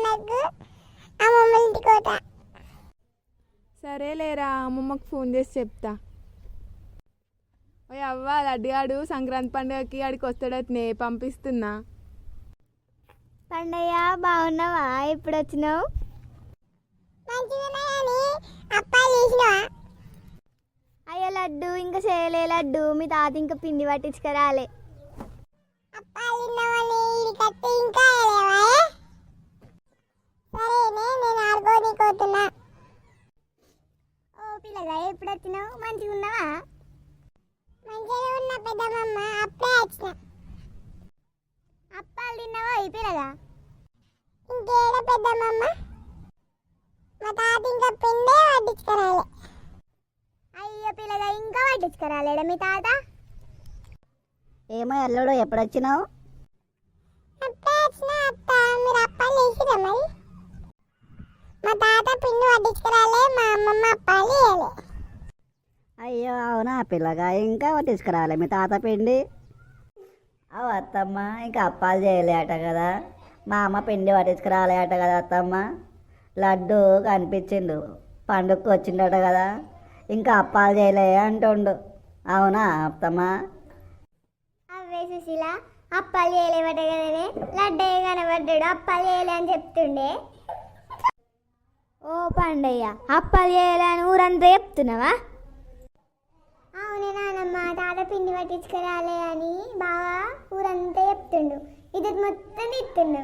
పండుగకు అమ్మమ్మ ఇంటికి పోతా. సరేలేరా, అమ్మమ్మకు ఫోన్ చేసి చెప్తా. ఓయ్ అవ్వ, లడ్డుగాడు సంక్రాంతి పండుగకి ఆడికి వస్తాడట్నే, పంపిస్తున్నా. పండయ్య బాగున్నావా? ఎప్పుడు వచ్చినావు? అయ్యో లడ్డు ఇంకా చేయలే. లడ్డు మీ తాత ఇంకా పిండి పట్టించుకురాలే. ఓ పిల్లగా ఎప్పుడు వచ్చినావు? మంచిగా ఉన్నావా? మంచిగా ఉన్నా పెద్దమ్మ, అప్పుడే వచ్చిన. అప్పాలు తిన్నావా ఈ పిల్లగా? ఇంకేడ పెద్దమ్మ, మా తాత ఇంకా పిండే పట్టించుకురాలే. అయ్యో పిల్లగా ఇంకా పట్టించుకురాలేడా మీ తాత? ఏమో అల్లుడు, ఎప్పుడు వచ్చినావు? అప్పుడే వచ్చిన అత్త. మీరు అప్పాలు చేసిరా మరి? మా తాత పిండి పట్టించుకురాలే, మా అమ్మమ్మ అప్పాలు చేయలే. అయ్యో అవునా పిల్లగా, ఇంకా తీసుకురాలే మీ తాత పిండి? అవు అత్తమ్మ, ఇంకా అప్పాలు చేయలే అట కదా, మా అమ్మ పిండి పట్టించుకురాలే అట కదా అత్తమ్మ. లడ్డు కనిపించిండు, పండుగకు వచ్చిండట కదా, ఇంకా అప్పాలు చేయలే అంటుండు. అవునా అత్తమ్మ? అవే సుశీల, అప్పాలు చేయలేవట కదనే, లడ్డయ్య కనబడ్డాడు అప్పాలు చేయలే అని చెప్తుండే. ఓ పండయ్య, అప్పాలు చేయాలని ఊరంతా చెప్తున్నావా? అవునే నానమ్మ, తాత పిండి పట్టించుకురాలే అని బాగా ఊరంతా చెప్తుండు. ఇది మొత్తం తిట్టుండు.